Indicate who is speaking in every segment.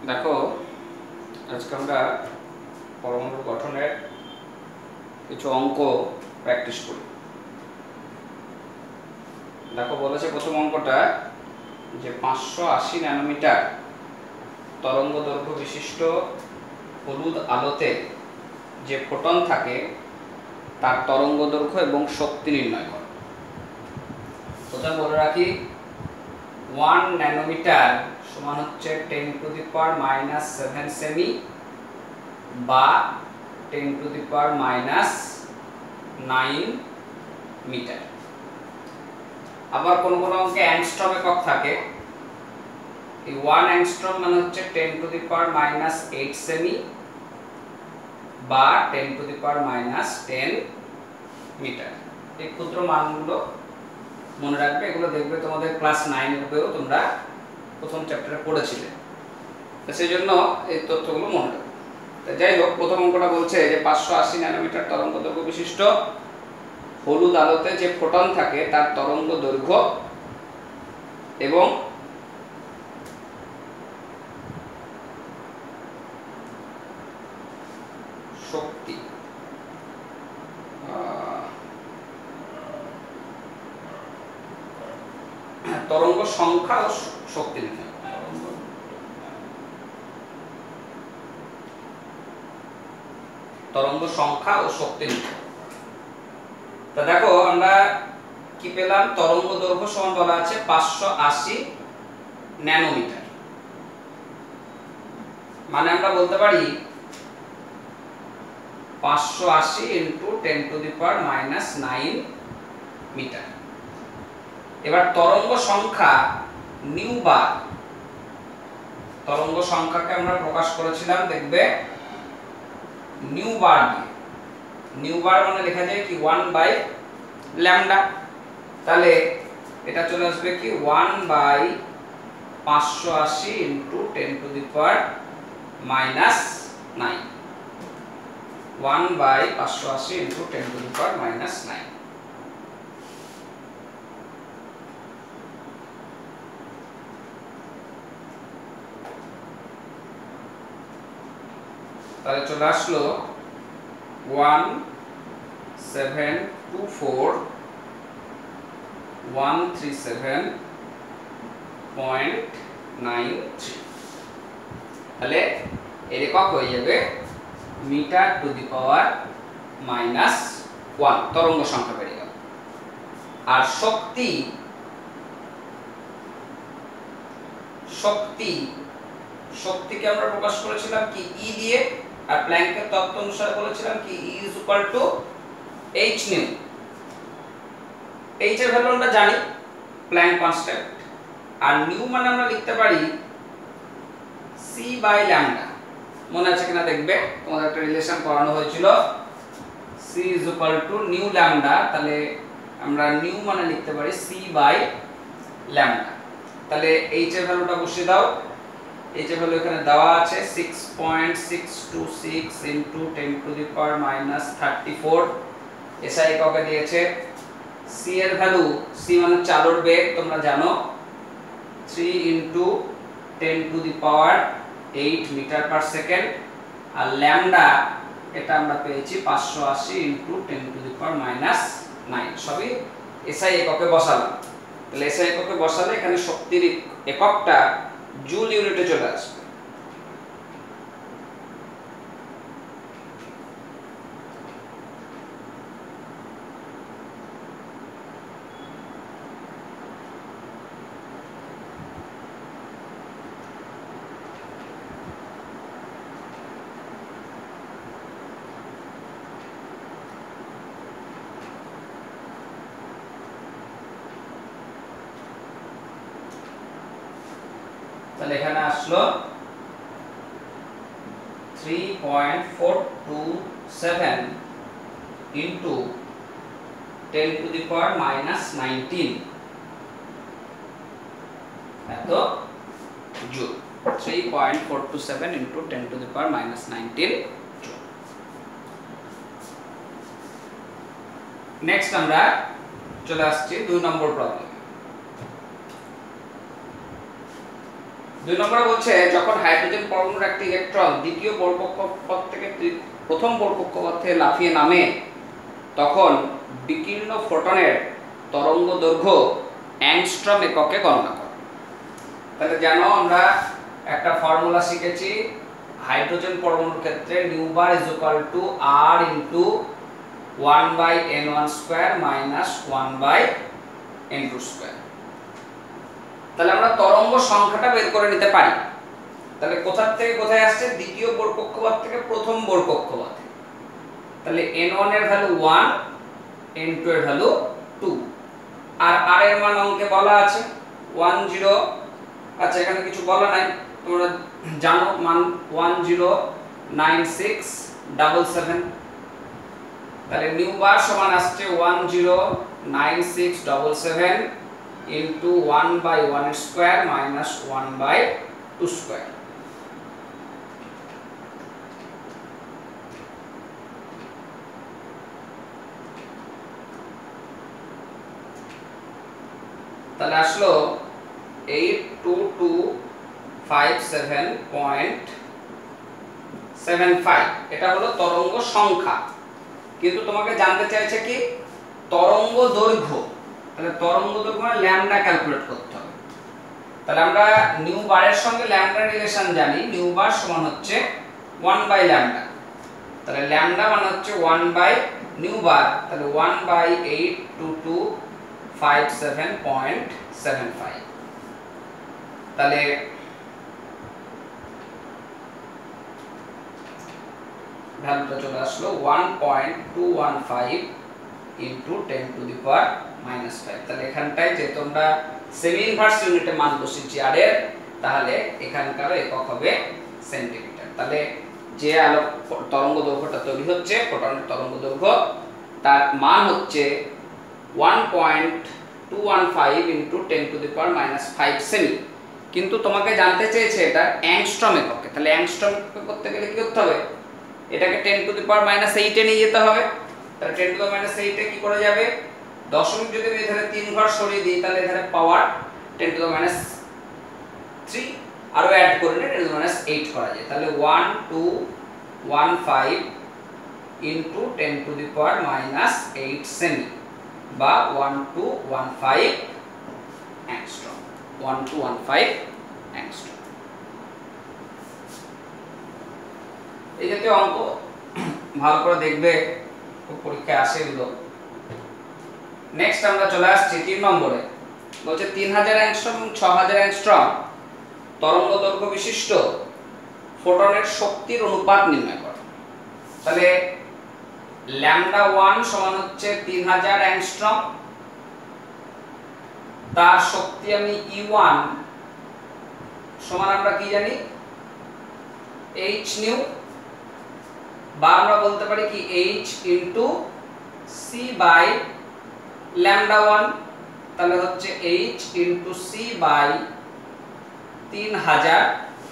Speaker 1: দেখো, আজকে আমরা পরমাণু গঠনের কিছু অঙ্ক প্র্যাকটিস করি। দেখো, বলেছে প্রথম অঙ্কটা যে 580 ন্যানোমিটার তরঙ্গ দৈর্ঘ্য বিশিষ্ট হলুদ আলোতে যে ফোটন থাকে তার তরঙ্গ দৈর্ঘ্য এবং শক্তি নির্ণয় করো। প্রথমে বলে রাখি, 1 ন্যানোমিটার সমান হচ্ছে 10⁻⁻7 সেমি বা 10⁻⁹ মিটার। আবার কোন কোন অঙ্কে অ্যাংস্ট্রম একক থাকে। এই 1 অ্যাংস্ট্রম মানে হচ্ছে 10⁻⁻8 সেমি বা 10⁻⁻10 মিটার। এই ক্ষুদ্র মানগুলো মনে রাখবে, এগুলো দেখবে তোমাদের ক্লাস 9 এর তোমরা প্রথম চ্যাপ্টারে পড়েছিলে, তো সেই জন্য এই তথ্যগুলো মনে রাখবে। যাই হোক, প্রথম অঙ্কটা বলছে যে 580 ন্যানোমিটার তরঙ্গ দৈর্ঘ্য বিশিষ্ট হলুদ আলোতে যে ফোটন থাকে তার তরঙ্গ দৈর্ঘ্য এবং শক্তি তরঙ্গ সংখ্যা ও শক্তি নির্ণয়। তরঙ্গ সংখ্যা ও শক্তি নির্ণয়। তা দেখো, আমরা কি পেলাম? তরঙ্গ দৈর্ঘ্য সমান বলা আছে 580 ন্যানোমিটার। মানে আমরা বলতে পারি 580 × 10⁻⁹ মিটার। এবার তরঙ্গ সংখ্যা নিউ বার, তরঙ্গ সংখ্যাকে আমরা প্রকাশ করেছিলাম, দেখবে নিউ বার দিয়ে। নিউ বার মানে লেখা যায় কি 1/λ। তাহলে এটা চলে আসবে কি 1/580 × 10⁻⁹ 1/580 × 10⁻⁹। তাহলে চলে আসলো 1724137.93। তাহলে এর একক হয়ে যাবে মিটার টু দি পাওয়ার -1, তরঙ্গ সংখ্যা বেড়ে গেল। আর শক্তি শক্তিকে আমরা প্রকাশ করেছিলাম কি ই দিয়ে, আর প্ল্যাঙ্কের তত্ত্ব অনুসারে বলেছিলাম কি E = h নিউ। h এর ভ্যালু আমরা জানি, প্ল্যাঙ্ক কনস্ট্যান্ট। আর নিউ মানে আমরা লিখতে পারি c/λ। মনে আছে কিনা দেখবে, তোমাদের একটা রিলেশন করানো হয়েছিল, c = নিউ ল্যামডা। তাহলে আমরা নিউ মানে লিখতে পারি c/λ। তাহলে h এর ভ্যালুটা বসিয়ে দাও। h এর ভ্যালু এখানে দেওয়া আছে 6.626 × 10⁻⁻34। এসআই এককে দিয়েছে। c এর ভ্যালু, c মানে চালর বেগ, তোমরা জানো 3 × 10⁸ মিটার/সেকেন্ড। আর ল্যামডা এটা আমরা পেয়েছি 580 × 10⁻⁹। সবই এসআই এককে বসালাম। তাহলে এসআই এককে বসালে এখানে শক্তির এককটা জুল ইউনিটে চলে আসবে। তাহলে এখানে আসলো 3.427 × 10⁻⁻19 এত জুল। 3.427 × 10⁻⁻19 জুল। নেক্সট আমরা চলে আসছি 2 নম্বর প্রবলেম। 2 নম্বরে বলছে যখন হাইড্রোজেন পরমাণুর একটি ইলেকট্রন দ্বিতীয় বড় কক্ষপথ থেকে প্রথম বড় কক্ষপথে লাফিয়ে নামে তখন বিকীর্ণ ফোটনের তরঙ্গ দৈর্ঘ্য অ্যাংস্ট্রম এককে গণনা করে। তাহলে জানো আমরা একটা ফর্মুলা শিখেছি হাইড্রোজেন পরমাণুর ক্ষেত্রে new bar is equal to r into 1/n1 square minus 1/n2 square. তাহলে আমরা তরঙ্গ সংখ্যাটা বের করে নিতে পারি। তাহলে কোথা থেকে কোথায় আসছে? দ্বিতীয় বড় কক্ষপথ থেকে প্রথম বড় কক্ষপথে। তাহলে n1 এর ভ্যালু 1, n2 এর ভ্যালু 2, আর r এর মান অঙ্কে বলা আছে 10। আচ্ছা এখানে কিছু বলা নাই, তোমরা জানো মান 109677। তাহলে নিউ বার সমান আসছে 109677 ইনটু 1/1 স্কয়ার মাইনাস 1/2 স্কয়ার। তাহলে আসলো 82257.75। এটা হলো তরঙ্গ সংখ্যা, কিন্তু তোমাকে জানতে চাইছে কি তরঙ্গ দৈর্ঘ্য। তাহলে তরঙ্গ দৈর্ঘ্য মানে ল্যামডা ক্যালকুলেট করতে হবে। তাহলে আমরা নিউ বারের সঙ্গে ল্যামডা রিলেশন জানি, নিউ বার সমান হচ্ছে 1/λ। তাহলে ল্যামডা মানে হচ্ছে 1 নিউ বার, তাহলে 1/82257.75। তাহলে ভ্যালুটা চলে আসলো 1.215 ইনটু 10 টু দি পাওয়ার -5। তাহলে এখানটায় যে তোমরা সেমি ইনভার্স ইউনিটে মান বসিয়েছি আর এর, তাহলে এখানকার একক হবে সেন্টিমিটার। তাহলে যে আলোক তরঙ্গ দৈর্ঘ্যটা তৈরি হচ্ছে ফোটনের তরঙ্গ দৈর্ঘ্য, তার মান হচ্ছে 1.215 into 10 to the power -5 semi. কিন্তু তোমাকে জানতে চেয়েছে এটা অ্যাংস্ট্রম এককে। তাহলে অ্যাংস্ট্রম করতে গেলে কি করতে হবে? এটাকে 10 টু দি পাওয়ার -8 এ নিয়ে যেতে হবে। তাহলে 10 টু দি পাওয়ার -8 এ কি করে যাবে? দশমিক যদি আমি এখানে 3 ঘর সরিয়ে দিই, তাহলে এখানে পাওয়ার 10 টু দি পাওয়ার -3 আরো অ্যাড করে নিয়ে 10 টু দি পাওয়ার -8 করা যায়। তাহলে 1215 into 10 to the power -8 semi বা 1215 অ্যাংস্ট্রম। 1215 অ্যাংস্ট্রম। এই জাতীয় অঙ্ক ভালো করে দেখবে, খুব পরীক্ষায় আসে এগুলো। নেক্সট আমরা চলে আসছি 3 নম্বরে। বলছে 3000 অ্যাংস্ট্রম এবং 6000 অ্যাংস্ট্রম তরঙ্গ দৈর্ঘ্য বিশিষ্ট ফোটনের শক্তির অনুপাত নির্ণয় করো। তাহলে λ1 সমান হচ্ছে 3000 অ্যাংস্ট্রম, তার শক্তি আমি E1 সমান আমরা কি জানি h নিউ, বা আমরা বলতে পারি কি h ইনটু c বাই λ1। তাহলে হচ্ছে h into c by 3000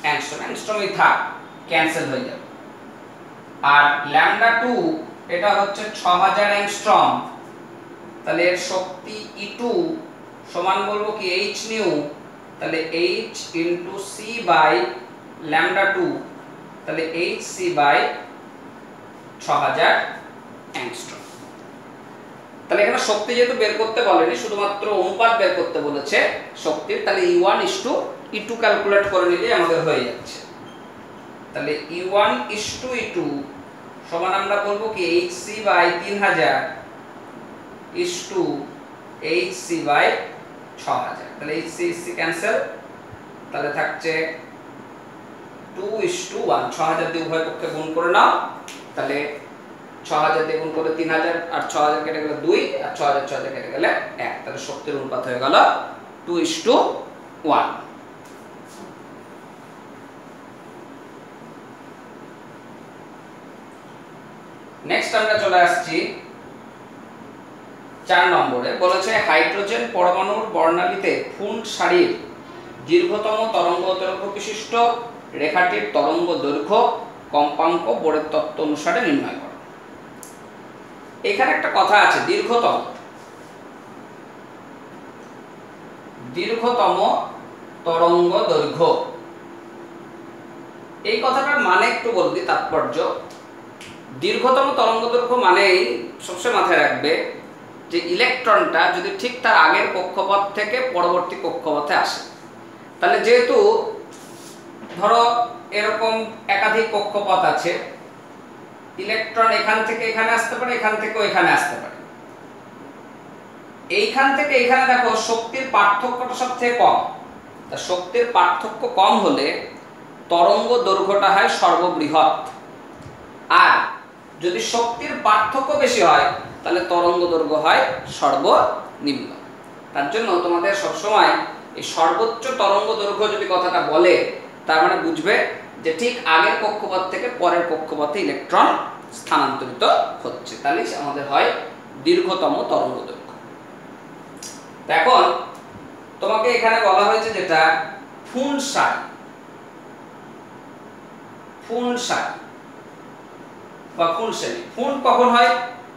Speaker 1: angstrom. অ্যাংস্ট্রমই থাক, ক্যান্সেল হয়ে যাবে। আর λ2 এটা হচ্ছে 6000 অ্যাংস্ট্রম, তাহলে এর শক্তি E2 সমান বলবো কি h নিউ, তাহলে h ইনটু c বাই λ2, তাহলে hc বাই 6000 অ্যাংস্ট্রম। তাহলে এখানে শক্তি যেহেতু বের করতে বলেনি, শুধুমাত্র অনুপাত বের করতে বলেছে শক্তির, তাহলে E1 E2 ক্যালকুলেট করে নিলে আমাদের হয়ে যাচ্ছে। তাহলে E1 E2 সমান আমরা বলবো কি hc বাই 3000 hc বাই 6000। তাহলে hc ক্যান্সেল, তাহলে থাকছে 2:1। 6000 দিয়ে উভয় পক্ষে গুণ করে নাও, তাহলে 6000 দিয়ে গুণ করে 3000, আর 6000 কেটে গেলে 2, আর 6000 কেটে গেলে 1। তাহলে শক্তির অনুপাত হয়ে গেল 2:1। নেক্সট আমরা চলে আসছি 4 নম্বরে। বলেছে হাইড্রোজেন পরমাণুর বর্ণালীতে ফুন্ড সারির দীর্ঘতম তরঙ্গ দৈর্ঘ্য বিশিষ্ট রেখাটির তরঙ্গ দৈর্ঘ্য কম্পাঙ্ক বোরের তত্ত্ব অনুসারে নির্ণয় করো। এখানে একটা কথা আছে, দীর্ঘতম তরঙ্গ দৈর্ঘ্য। এই কথাটার মানে একটু বলবি, তাৎপর্য। দীর্ঘতম তরঙ্গদৈর্ঘ্য মানেই সবসময় মাথায় রাখবে যে ইলেকট্রনটা যদি ঠিক তার আগের কক্ষপথ থেকে পরবর্তী কক্ষপথে আসে, তাহলে যেহেতু ধরো এরকম একাধিক কক্ষপথ আছে, ইলেকট্রন এখান থেকে এখানে আসতে পারে, এখান থেকেও এখানে আসতে পারে। এইখান থেকে এখানে দেখো শক্তির পার্থক্যটা সবথেকে কম। তা শক্তির পার্থক্য কম হলে তরঙ্গ দৈর্ঘ্যটা হয় সর্ববৃহৎ, আর যদি শক্তির পার্থক্য বেশি হয় তাহলে তরঙ্গ দৈর্ঘ্য হয় সর্বনিম্ন। তার জন্য তোমাদের সবসময় এই সর্বোচ্চ তরঙ্গ দৈর্ঘ্য যদি কথাটা বলে, তার মানে বুঝবে যে ঠিক আগের কক্ষপথ থেকে পরের কক্ষপথে ইলেকট্রন স্থানান্তরিত হচ্ছে, তাহলে আমাদের হয় দীর্ঘতম তরঙ্গ দৈর্ঘ্য। এখন তোমাকে এখানে বলা হয়েছে যেটা ফুনসাই, ফুনসাই বা ফুনসেনি। ফুন কখন হয়?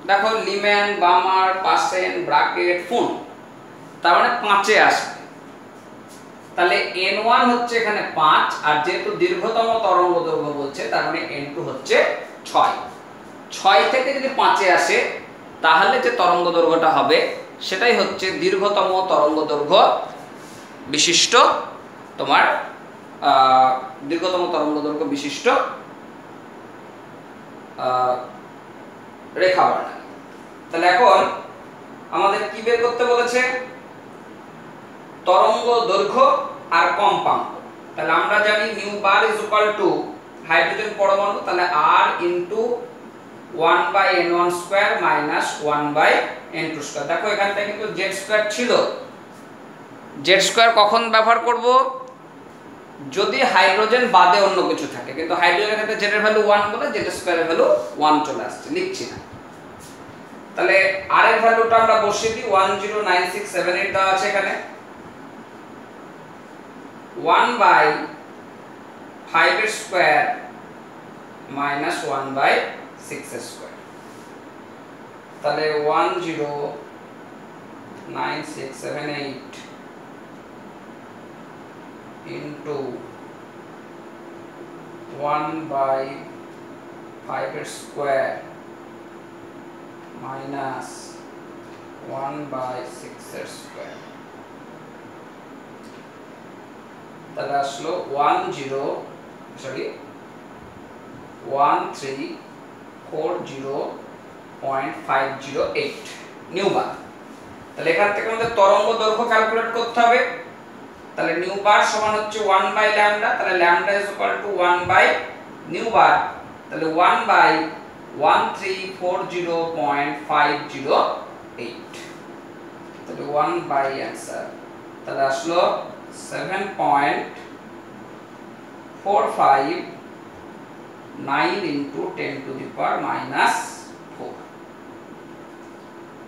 Speaker 1: দেখো লিম্যান, বামার, পাসেন, ব্রাকেট, ফুন, তার মানে 5-এ আসবে। তাহলে n1 হচ্ছে এখানে 5, আর যেহেতু দীর্ঘতম তরঙ্গ দৈর্ঘ্য বলছে তার মানে n2 হচ্ছে 6। 6 থেকে যদি 5-এ আসে তাহলে যে তরঙ্গ দৈর্ঘ্যটা হবে সেটাই হচ্ছে দীর্ঘতম তরঙ্গ দৈর্ঘ্য বিশিষ্ট তোমার দীর্ঘতম তরঙ্গ দৈর্ঘ্য বিশিষ্ট রেখা বর্ণালী। তাহলে এখন আমাদের কি বের করতে বলেছে? তরঙ্গ দৈর্ঘ্য আর কম্পাঙ্ক। তাহলে আমরা জানি nu bar is equal two hydrogen পরমাণু, তাহলে r into 1/n1 square minus 1/n2 square. দেখো এখানটা কিন্তু z স্কয়ার ছিল, z স্কয়ার কখন ব্যবহার করব? যদি হাইড্রোজেন বাদে অন্য কিছু থাকে, কিন্তু হাইড্রোজেনের ক্ষেত্রে z এর ভ্যালু 1 বলে z স্কয়ারের ভ্যালু 1 চলে আসছে, লিখছি না। তাহলে r এর ভ্যালুটা আমরা বসিয়ে দিই, 109678 দেওয়া আছে এখানে, 1/5 এর স্কয়ার মাইনাস 1/6 এর স্কয়ার। তাহলে 109678 ইনটু 1/5 এর স্কয়ার মাইনাস 1/6 এর স্কয়ার, তাহলে আসলো 1340.508 নিউ বার। তাহলে এখান থেকে আমাদের তরঙ্গ দৈর্ঘ্য ক্যালকুলেট করতে হবে। তাহলে নিউ বার সমান হচ্ছে 1/λ, তাহলে λ ইজ ইকুয়াল টু 1 নিউ বার, তাহলে 1/1340.508, তাহলে 1 आंसर, তাহলে আসলো 7.459 into 10 to the power minus 4।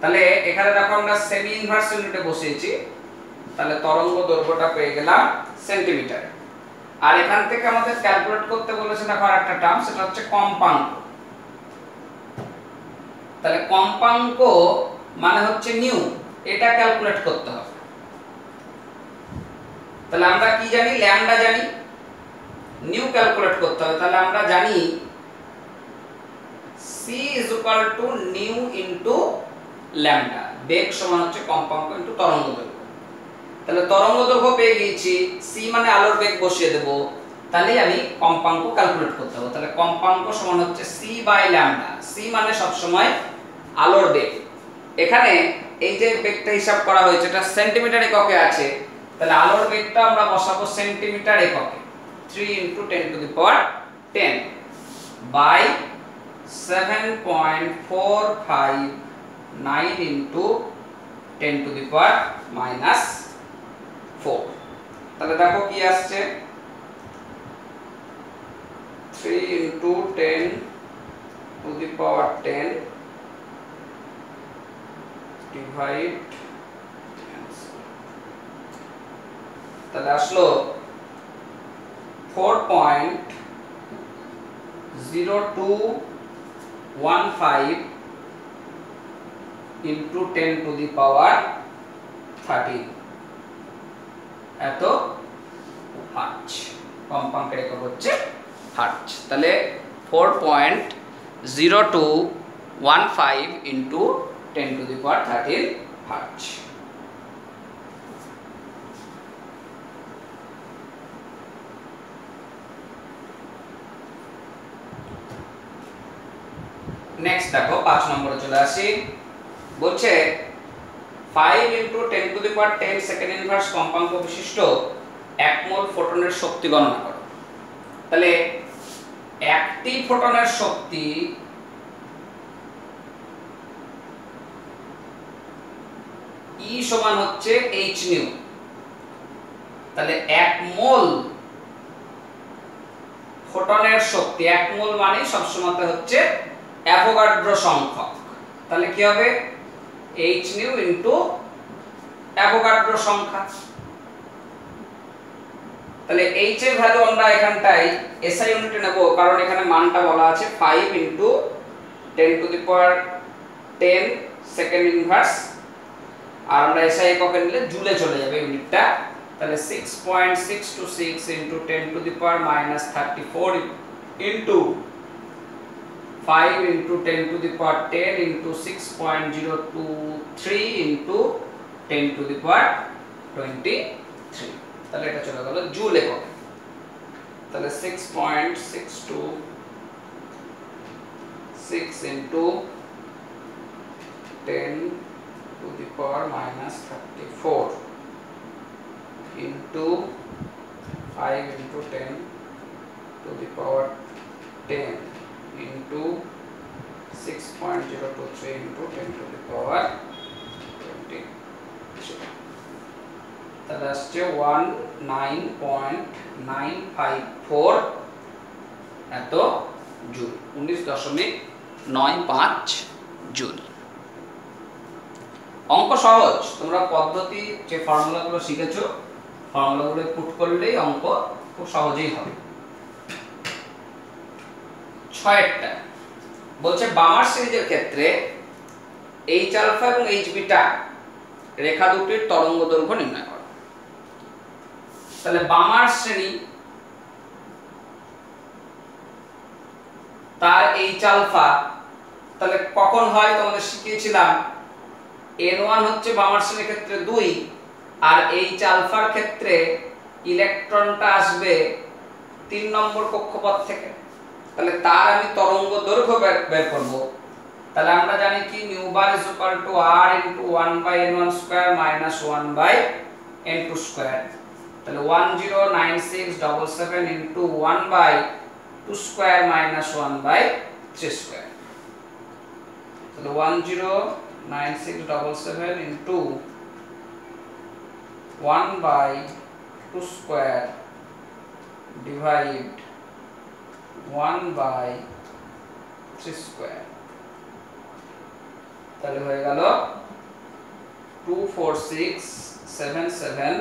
Speaker 1: তাহলে এখানে দেখো আমরা সেমি ইনভার্স ইউনিটে বসিয়েছি, তাহলে তরঙ্গ দৈর্ঘ্যটা পেয়ে গেলাম সেন্টিমিটারে। আর এখান থেকে আমাদের ক্যালকুলেট করতে বলেছে দেখো আরেকটা টার্ম, সেটা হচ্ছে কম্পাঙ্ক। তাহলে কম্পাঙ্ক মানে হচ্ছে নিউ, এটা ক্যালকুলেট করতে হবে। তাহলে আমরা কি জানি? ল্যামডা জানি, নিউ ক্যালকুলেট করতে হবে। তাহলে আমরা জানি c is equal to nu into lambda, বেগ সমান হচ্ছে কম্পাঙ্ক ইনটু তরঙ্গ দৈর্ঘ্য। তাহলে তরঙ্গ দৈর্ঘ্য পেয়ে গিয়েছি, c মানে আলোর বেগ বসিয়ে দেব, তাহলেই আমি কম্পাঙ্ক ক্যালকুলেট করতে হবে। তাহলে কম্পাঙ্ক সমান হচ্ছে c বাই ল্যামডা, c মানে সব সময় আলোর বেগ। এখানে এই যে বেগটা হিসাব করা হয়েছে এটা সেন্টিমিটার এককে আছে, তাহলে আলোর বেগটা আমরা বসাবো সেন্টিমিটার এককে, 3 into 10 to the power 10 by 7.459 into 10 to the power minus 4। তাহলে দেখো কি আসছে, 3 into 10 to the power 10 divide, তাহলে আসলো 4.0215 into 10 to the power 13 এত হার্জ। কম্পাঙ্কের একক হচ্ছে হার্টজ। তাহলে 4.0215 ইন্টু 10⁻13 হার্টজ। নেক্সট দেখো 5 নম্বরে চলে আসি। বলছে 5 ইন্টু 10⁻10 সেকেন্ড ইনভার্স কম্পাঙ্ক বিশিষ্ট 1 মোল ফোটনের শক্তি গণনা করো। তাহলে একটি ফোটনের শক্তি E সমান হচ্ছে h নিউ। তাহলে 1 মোল ফোটনের শক্তি, 1 মোল মানে সবসময় হচ্ছে অ্যাভোগাড্রো সংখ্যক। তাহলে কি হবে h নিউ ইনটু অ্যাভোগাড্রো সংখ্যা। তাহলে h এর ভ্যালু আমরা এখানটায় SI ইউনিটে নেব, কারণ এখানে মানটা বলা আছে 5 ইনটু 10⁻10 সেকেন্ড ইনভার্স, আর আমরা SI এককে নিলে জুলে চলে যাবে ইউনিটটা। তাহলে 6.626 into 10⁻34 into 5 into 10⁻10 into 6.023 into 10⁻23। তাহলে এটা চলে গেল জুল এককে। তাহলে 6.626 into 10⁻34 into 5 into 10⁻10 into 6.023 into 10⁻23। তাহলে আসছে 19.954 এত জুল, 19.95 জুল। অঙ্ক সহজ, তোমরা পদ্ধতি যে ফর্মুলাগুলো শিখেছো ফর্মুলাগুলো পুট করলেই অঙ্ক খুব সহজেই হবে। 6টা বলছে বামার সিরিজের ক্ষেত্রে H আলফা এবং H বিটা রেখা দুটির তরঙ্গ দৈর্ঘ্য নির্ণয় করো। তাহলে বামার শ্রেণী তার H আলফা, তাহলে কখন হয় তোমাদের শিখিয়েছিলাম N1 হচ্ছে বামার শ্রেণীর ক্ষেত্রে 2, আর H আলফার ক্ষেত্রে ইলেকট্রনটা আসবে 3 নম্বর কক্ষপথ থেকে। তাহলে তার আমি তরঙ্গ দৈর্ঘ্য বের করব। তাহলে আমরা জানি কি new bar is equal to r into 1/n1 square minus 1/n2 square. তাহলে 109677 ইনটু 1/2 স্কয়ার মাইনাস 1/3 স্কয়ার। তাহলে 109677 ইনটু 1/2 স্কয়ার ডিভাইড 1/3 স্কয়ার। তাহলে হয়ে গেল 24677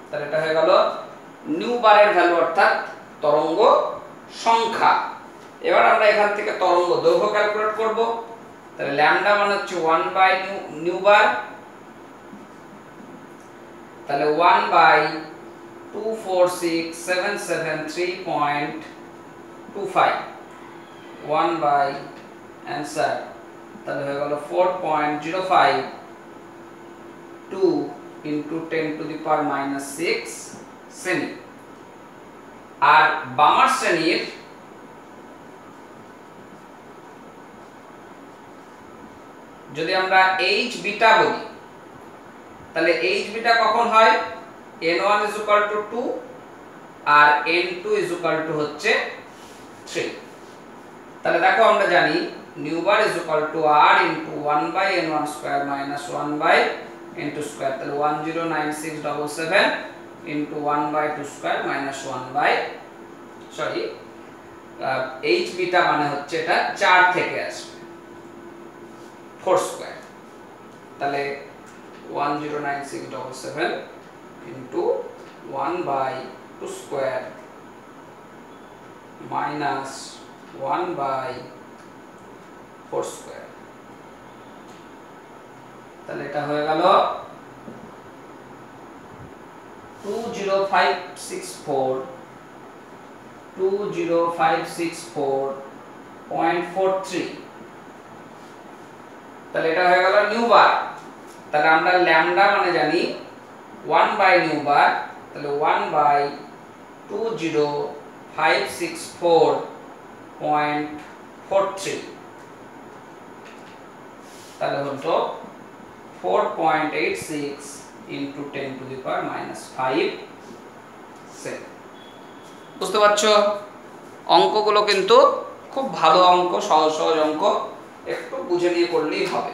Speaker 1: তাহলে এটা হয়ে গেল নিউ বারের ভ্যালু অর্থাৎ তরঙ্গ সংখ্যা। এবার আমরা এখান থেকে তরঙ্গ দৈর্ঘ্য ক্যালকুলেট করব। তাহলে ল্যামডা মানে হচ্ছে 1/নিউ বার, তাহলে 1/24677 1 বাই অ্যানসার, তাহলে হয়ে গেল 4.052 ইনটু 10⁻⁻6 সেমি। আর বামার শ্রেণীর যদি আমরা H বিটা বলি, তাহলে H বিটা কখন হয় N1 = 2 আর N2 = হচ্ছে 3। তাহলে দেখো আমরা জানি nu bar is equal to r into 1/n1 square minus 1/n2 square. তাহলে 109677 into 1/2 square minus 1/h beta মানে হচ্ছে এটা 4 থেকে আসবে 4 স্কয়ার। তাহলে 109677 ইনটু 1/2 স্কয়ার মাইনাস 1/4 স্কয়ার। তাহলে এটা হয়ে গেল 20564.43, তাহলে এটা হয়ে গেল নিউ বার। তাহলে আমরা ল্যামডা মানে জানি 1 বাই নিউ বার, তাহলে 1 বাই 20564.43, তাহলে হতো 4.86 into 10 to the power -5 second. বুঝতে পারছো? অঙ্কগুলো কিন্তু খুব ভালো অঙ্ক, সহজ সহজ অঙ্ক, একটু বুঝে নিয়ে করলেই হবে।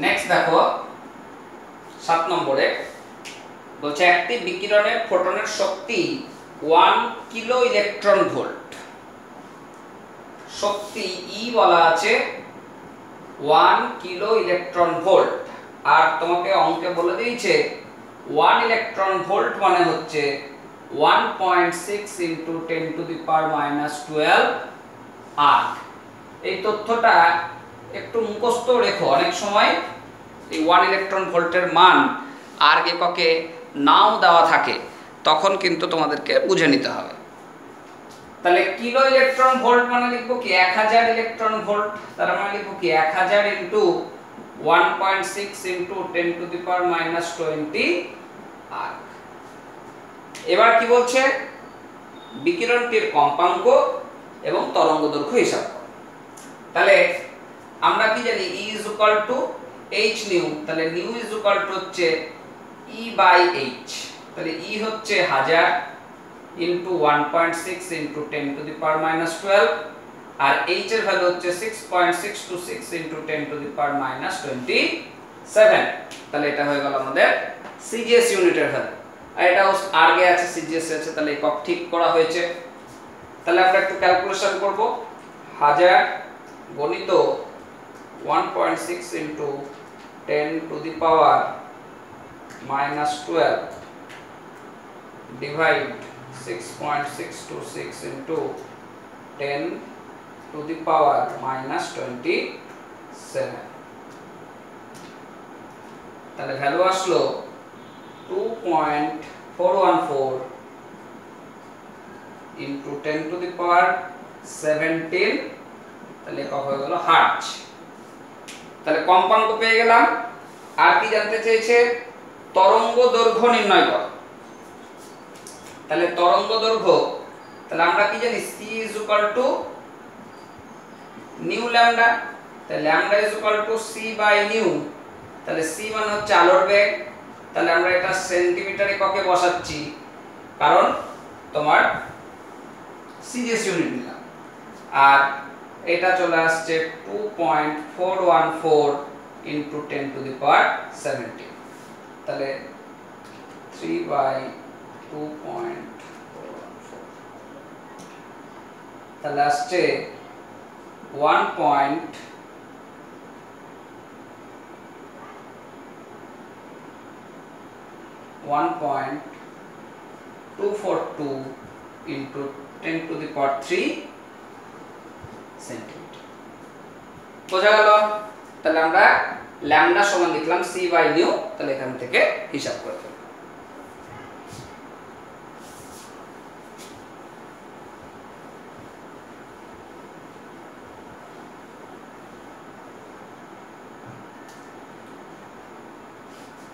Speaker 1: নেক্সট দেখো 7 নম্বরে বলছে একটি বিকিরণের ফোটনের শক্তি 1 কিলো ইলেকট্রন ভোল্ট। শক্তি E বলা আছে 1 কিলো ইলেকট্রন ভোল্ট, আর তোমাকে অঙ্কে বলে দিয়েছে 1 ইলেকট্রন ভোল্ট মানে হচ্ছে 1.6 into 10 to the power -12 erg. এই তথ্যটা একটু মুখস্থ রেখো, অনেক সময় এই 1 ইলেকট্রন ভোল্টের মান আর্ক এককে নাও দেওয়া থাকে, তখন কিন্তু তোমাদেরকে বুঝে নিতে হবে। তাহলে কিলো ইলেকট্রন ভোল্ট মানে লিখবো কি 1000 ইলেকট্রন ভোল্ট, তার মানে লিখবো কি 1000 into 1.6 into 10 to the power -20 erg. এবার কি বলছে, বিকিরণটির কম্পাঙ্ক এবং তরঙ্গদৈর্ঘ্য হিসাব করো। তাহলে আমরা কি জানি E is equal to h new, তাহলে নিউ is equal to হচ্ছে E by h, তাহলে E হচ্ছে 1000 into 1.6 into 10 to the power -12, আর h এর ভ্যালু হচ্ছে 6.626 ইনটু 10 টু দি পাওয়ার -27, তাহলে এটা হয়ে গেল আমাদের সিজিএস ইউনিটের ভ্যালু। আর এটা আগে আছে সিজিএস আছে, তাহলে একক ঠিক করা হয়েছে। তাহলে আমরা একটু ক্যালকুলেশন করব। 1000 গণিত 1.6 into 10 to the power -12 divide 6.626 into 10 to the power -27, তাহলে ভ্যালু আসলো 2.414 ইনটু 10 টু দি পাওয়ার 17, তাহলে একক হয়ে গেল হার্জ। তাহলে কম্পাঙ্ক পেয়ে গেলাম। আর কি জানতে চেয়েছে, তরঙ্গ দৈর্ঘ্য নির্ণয় করো। তাহলে তরঙ্গ দৈর্ঘ্য, তাহলে আমরা কি জানি c is equal to nu lambda, তাহলে lambda is equal to c by nu, তাহলে c মানে হচ্ছে আলোর বেগ, তাহলে আমরা এটা সেন্টিমিটার এককে বসাচ্ছি, কারণ তোমার সিজিএস ইউনিট নিলাম। আর এটা চলে আসছে 2.414 ইনটু 10 টু দি পাওয়ার 17, তাহলে 3/2.414, তাহলে আসছে 1.242 into 10 to the power 3 centimetre. বোঝা গেল? তাহলে আমরা ল্যামডা সমান লিখলাম c বাই নিউ, তাহলে এখান থেকে হিসাব করে ফেলব।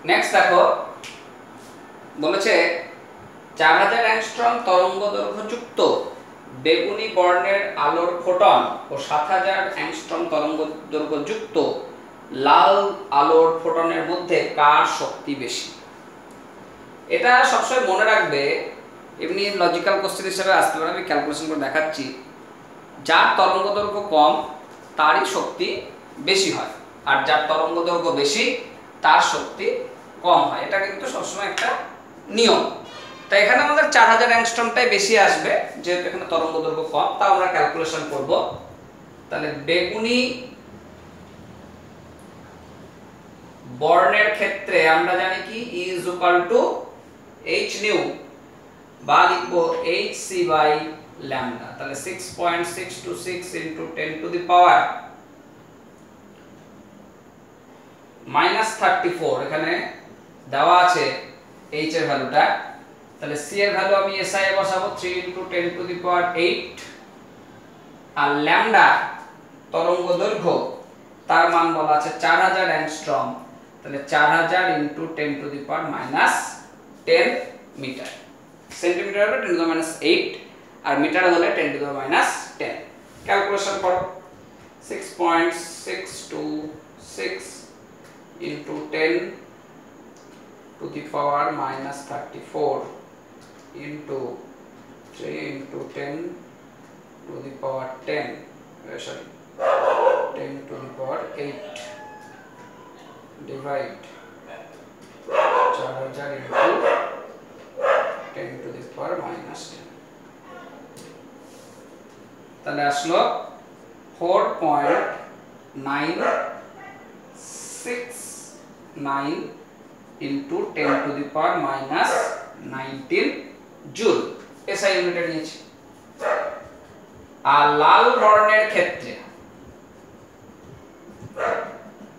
Speaker 1: নেক্সট দেখো বলেছে 4000 অ্যাংস্ট্রম তরঙ্গদৈর্ঘ্য যুক্ত বেগুনি বর্ণের আলোর ফোটন ও 7000 অ্যাংস্ট্রম তরঙ্গদৈর্ঘ্য যুক্ত লাল আলোর ফোটনের মধ্যে কার শক্তি বেশি। এটা সবসময় মনে রাখবে, এমনি লজিক্যাল কোশ্চেন হিসেবে আসতে পারে, আমি ক্যালকুলেশন করে দেখাচ্ছি। যার তরঙ্গদৈর্ঘ্য কম তারই শক্তি বেশি হয়, আর যার তরঙ্গদৈর্ঘ্য বেশি তার শক্তি কম হয়। এটা কিন্তু সবসময় একটা নিয়ম। তাই এখানে আমাদের 4000 অ্যাংস্ট্রমটাই বেশি আসবে, যেহেতু এখানে তরঙ্গদৈর্ঘ্য কম। তা আমরা ক্যালকুলেশন করব। তাহলে বেগুনি বর্ণের ক্ষেত্রে আমরা জানি কি E is equal to h new, বা লিখবো hc বাই ল্যামডা। তাহলে 6.626 ইনটু 10 টু দি পাওয়ার -34, এখানে দেওয়া আছে h এর ভ্যালুটা। তাহলে c এর ভ্যালু আমি SI এ বসাবো 3 ইনটু 10 টু দি পাওয়ার 8, আর ল্যামডা তরঙ্গ দৈর্ঘ্য তার মান বলা আছে 4000 অ্যাংস্ট্রম। তাহলে 4000 into 10 to the power -10 metre. Centimetre হলে 10 টু দি -8 আর মিটার হলে 10 টু দি -10। ক্যালকুলেশন করো। 6.626 into 10 to the power -34 into 3 into 10 to the power 10, sorry, 10 to the power 8 divide 4000 into 10 to the power -10, তাহলে আসলো 4.969 into 10 to the power -19 joule SI ইউনিটে নিয়েছি। আর লাল বর্ণের ক্ষেত্রে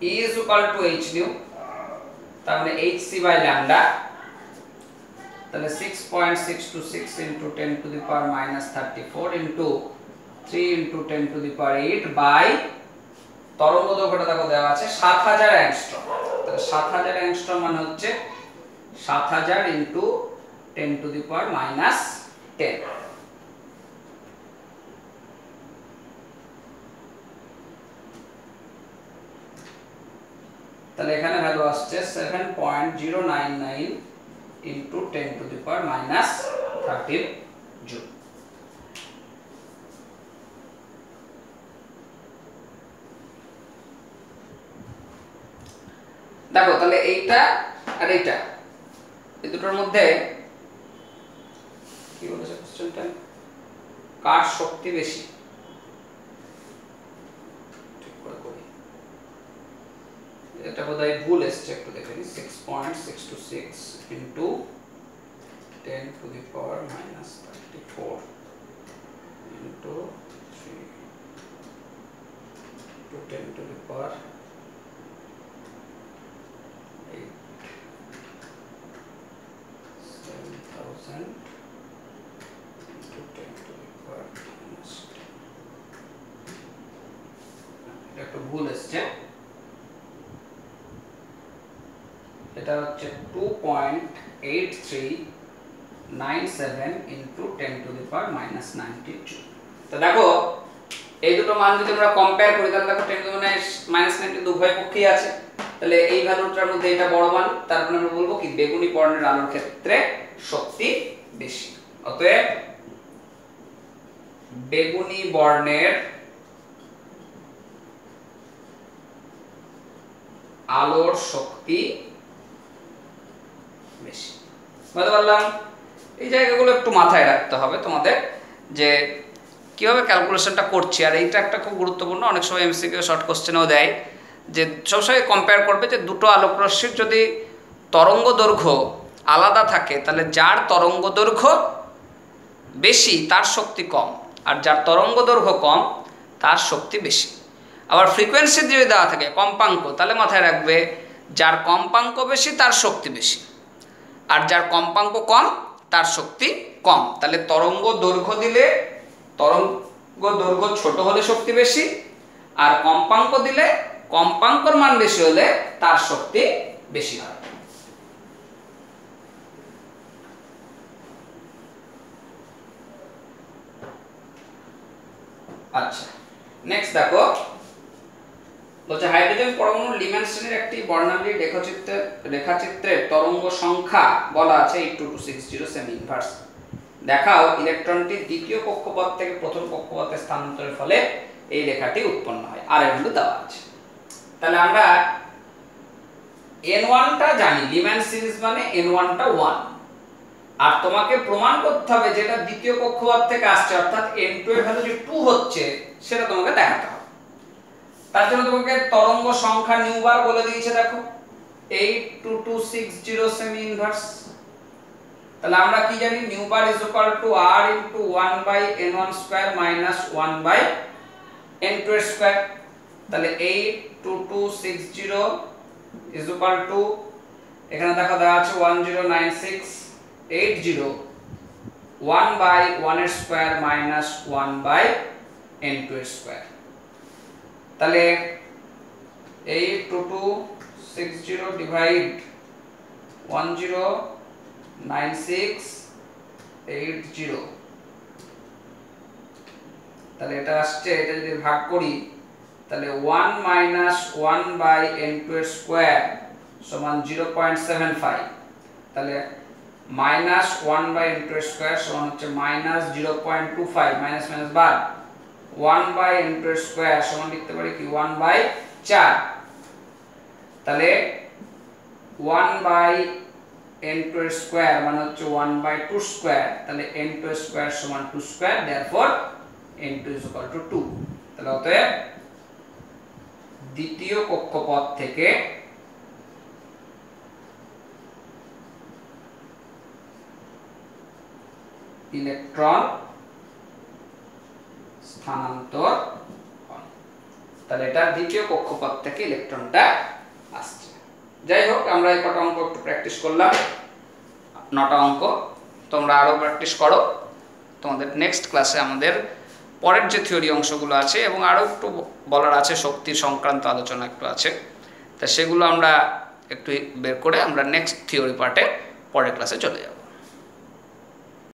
Speaker 1: E is equal to h nu, তার মানে hc by lambda. তাহলে 6.626 into 10 to the power -34 into 3 into 10 to the power 8 by তরঙ্গ দৈর্ঘ্যটা দেখো দেওয়া আছে 7000 অ্যাংস্ট্রম। তাহলে 7000 অ্যাংস্ট্রম মানে হচ্ছে 7000 into 10 to the power -10। তাহলে এখানে ভ্যালু আসছে 7.099 into 10 to the power -13 joule. দেখো তাহলে এইটা আর এইটা, এই দুটোর মধ্যে কি বলেছে কোশ্চেনটা, কার শক্তি বেশি? এটা বোধহয় ভুল এসছে, একটু দেখে নিই। 6.626 into 10 to the power -34 into 3 to 10 to the power 8, 7000 into 10 to the power -10, এটা একটু ভুল এসছে। এটা হচ্ছে 2.8397 into 10 to the power -92। তো দেখো এই দুটো মান যদি আমরা কম্পেয়ার করি তাহলে দেখো 10 to the -92 উভয় পক্ষেই আছে। তাহলে এই ভ্যালুটার মধ্যে এটা বড় মান, তার মানে আমরা বলবো কি বেগুনি বর্ণের আলোর ক্ষেত্রে শক্তি বেশি। অতএব বেগুনি বর্ণের আলোর শক্তি বেশি। বুঝতে পারলাম? এই জায়গাগুলো একটু মাথায় রাখতে হবে তোমাদের, যে কিভাবে ক্যালকুলেশনটা করছি। আর এইটা একটা খুব গুরুত্বপূর্ণ, অনেক সময় এমসিকিউ শর্ট কোশ্চেনেও দেয়, যে সবসময় কম্পেয়ার করবে যে দুটো আলোক রশ্মির যদি তরঙ্গ দৈর্ঘ্য আলাদা থাকে তাহলে যার তরঙ্গ দৈর্ঘ্য বেশি তার শক্তি কম, আর যার তরঙ্গ দৈর্ঘ্য কম তার শক্তি বেশি। আবার ফ্রিকোয়েন্সি যদি দেওয়া থাকে কম্পাঙ্ক, তাহলে মাথায় রাখবে যার কম্পাঙ্ক বেশি তার শক্তি বেশি, আর যার কম্পাঙ্ক কম তার শক্তি কম। তাহলে তরঙ্গ দৈর্ঘ্য দিলে তরঙ্গ দৈর্ঘ্য ছোট হলে শক্তি বেশি, আর কম্পাঙ্ক দিলে কম্পাঙ্কর মান বেশি হলে তার শক্তি বেশি হয়। আচ্ছা, নেক্সট দেখো বলছে হাইড্রোজেন পরমাণুর লিম্যান শ্রেণীর একটি বর্ণালী রেখাচিত্রের তরঙ্গ সংখ্যা বলা আছে 82260 সেমি ইনভার্স। দেখাও ইলেকট্রনটি দ্বিতীয় কক্ষপথ থেকে প্রথম কক্ষপথে স্থানান্তরের ফলে এই রেখাটি উৎপন্ন হয়। আর এর মধ্যে দেওয়া আছে। তাহলে আমরা n1 টা জানি, লিম্যান সিরিজ মানে n1 টা 1, আর তোমাকে প্রমাণ করতে হবে যেটা দ্বিতীয় কক্ষপথ থেকে আসছে, অর্থাৎ n2 এর ভ্যালু যে 2 হচ্ছে সেটা তোমাকে দেখাতে হবে। তার জন্য তোমাকে তরঙ্গ সংখ্যা নিউ বার বলে দিয়েছে, দেখো 82260 সেমি ইনভার্স। তাহলে আমরা কি জানি nu bar is equal to r into 1 by n1 square minus 1 by n2 square. তাহলে 82260 ইজ ইকুয়াল টু এখানে দেখো দেওয়া আছে 109680 1 বাই 1 এর square minus 1 by n2 square. তাহলে 82260 ডিভাইড 109680, তাহলে এটা আসছে, এটা যদি ভাগ করি তাহলে 1 মাইনাস 1 বাই n2 স্কয়ার সমান 0.75। তাহলে মাইনাস 1 বাই n2 স্কয়ার সমান হচ্ছে মাইনাস 0.25, মাইনাস মাইনাস বাদ 1 বাই n2 স্কয়ার সমান লিখতে পারি কি 1 বাই 4। তাহলে 1 বাই n2 স্কয়ার মানে হচ্ছে 1 বাই 2 স্কয়ার, তাহলে n2 স্কয়ার সমান 2 square, therefore n2 is equal to 2। তাহলে অতএব দ্বিতীয় কক্ষপথ থেকে ইলেকট্রন স্থানান্তর হয়। তাহলে এটা দ্বিতীয় কক্ষপথ থেকে ইলেকট্রনটা আসছে। যাই হোক, আমরা এই কটা অঙ্ক একটু প্র্যাকটিস করলাম, 9টা অঙ্ক। তোমরা আরো প্র্যাকটিস করো। তোমাদের নেক্সট ক্লাসে আমাদের পরের যে থিওরি অংশগুলো আছে এবং আরো একটু বলার আছে, শক্তি সংক্রান্ত আলোচনা একটু আছে, তা সেগুলো আমরা একটু বের করে আমরা নেক্সট থিওরি পার্টে পরের ক্লাসে চলে যাব।